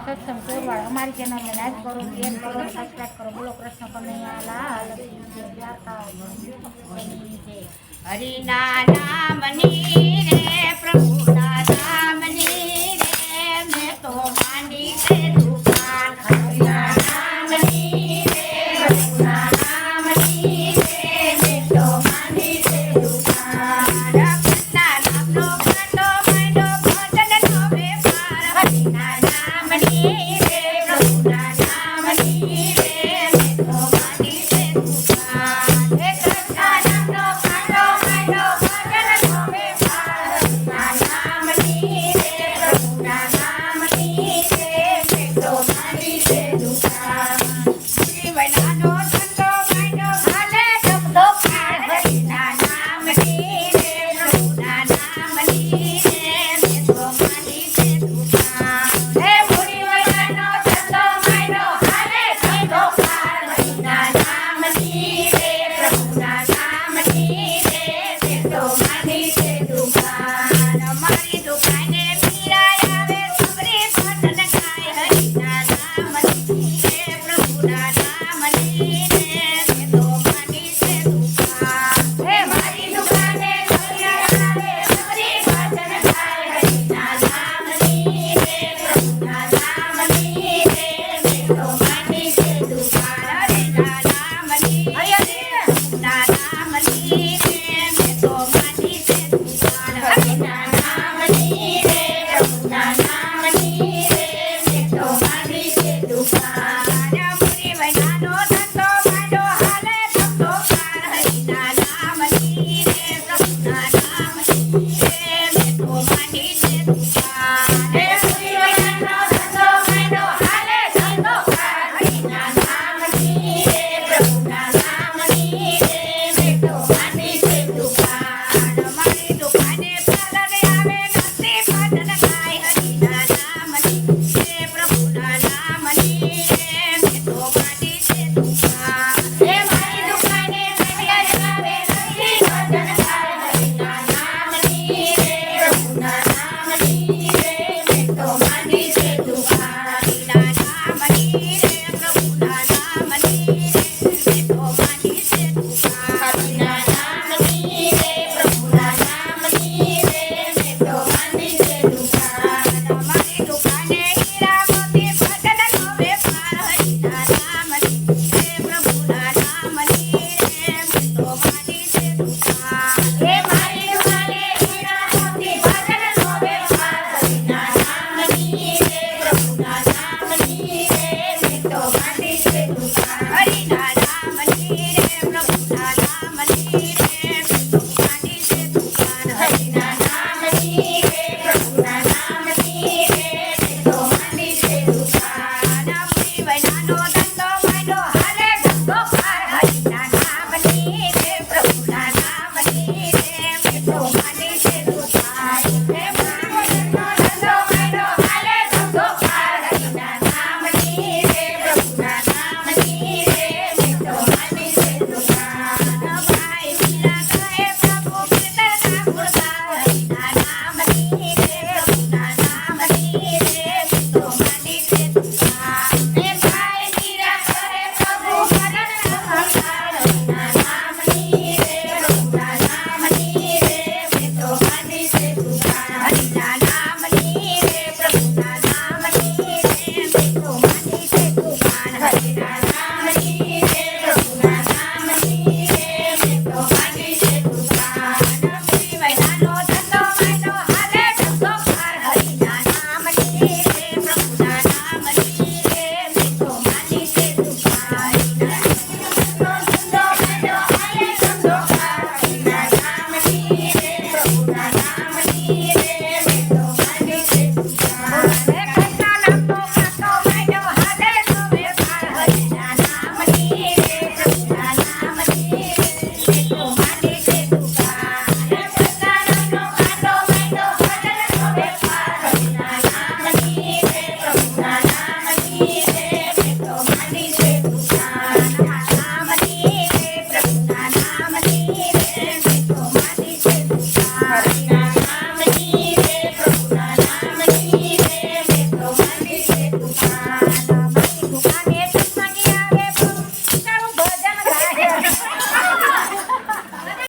ના સત્સંગ કરવા અમારી ચેનલને લાઈક કરો, શેર કરો, સબસ્ક્રાઈબ કરો. બોલો કૃષ્ણ કનૈયા લાલ કી જય. હરિના નામની રે પ્રભુના નામની રે મેં તો માંડી છે દુકાન. હરિના નામની રે પ્રભુના નામની રે મેં તો માંડી છે દુકાન. કૃષ્ણના નામનો કાંટો માંડ્યો ભજનનો વેપાર. હરિના નામની રે પ્રભુના નામની રે મેં તો માંડી છે દુકાન. હે કૃષ્ણના નામનો કાંટો માંડ્યો ભજનનો વેપાર. હરિના નામની રે પ્રભુના નામની રે મેં તો માંડી છે દુકાન. જીવનાનો ધંધો માંડ્યો હાલે ધબધો ખાડ. હરિના નામની રે પ્રભુના નામની રે મેં તો માંડી છે દુકાન. હે મુનિવરનો ધંધો માંડ્યો હાલે ધબધો ખાડ. હરિના નામની રે પ્રભુના નામની રે મેં તો માંડી છે દુકાન. મારી દુકાને મીરા આવે સબરી ભજન ગાય. હરિના નામની રે પ્રભુના નામની રે મેં તો માંડી છે દુકાન. હે મારી દુકાને મીરા આવે સબરી ભજન ગાય. હરિના નામની રે પ્રભુના નામની રે મેં તો માંડી છે દુકાન. હરિના નામની પ્રભુના નામની રે મેં તો માંડી છે દુકાન. હરિના નામની રે પ્રભુના નામની રે મેં તો માંડી છે દુકાન. મુનિ વૈનાનો ધંધો માંડ્યો હાલે ધંધો કાર. હરિના નામની રે પ્રભુના નામની રે મેં તો માંડી છે દુકાન. હે મુનિ વૈનાનો ધંધો માંડ્યો હાલે ધંધો કાર. હરિના નામની રે પ્રભુના નામની રે મેં તો માંડી છે દુકાન. મારી દુકાને પાલન આવે નસી ભજન ગાય. હરિના નામની રે પ્રભુના નામની રે મેં તો માંડી છે દુકાન. હે મારી દુકાને પાલન આવે નસી ભજન ગાય. હરિના નામની રે પ્રભુના નામની રે મેં તો માંડી છે દુકાન. હરિના નામની રે પ્રભુના નામની રે મેં તો માંડી છે દુકાન. હરિના નામની રે પ્રભુના નામની રે મેં તો માંડી છે દુકાન. મારી દુકાને હીરા મોતી ભજનનો વેપાર. હરિના નામની રે પ્રભુના નામની રે મેં તો માંડી છે દુકાન. હે મારી દુકાને હીરા મોતી ભજનનો વેપાર. હરિના નામની રે પ્રભુના નામની રે મેં તો માંડી છે દુકાન. હરિના નામની રે પ્રભુના નામની રે મેં તો માંડી છે દુકાન. હરિના નામની રે પ્રભુના નામની રે મેં તો માંડી છે દુકાન. મુનિ વૈનાનો ધંધો માંડ્યો હાલે ધંધો કાર. હરિના નામની રે પ્રભુના નામની રે મેં તો માંડી છે દુકાન. હે મુનિ વૈનાનો ધંધો માંડ્યો હાલે ધંધો કાર. હરિના નામની રે પ્રભુના નામની રે મેં તો માંડી છે દુકાન. ભાઈ મીરા કહે પ્રભુ કીર્તનના ગુણ ગાવ. હરિના નામની રે પ્રભુના નામની રે મેં તો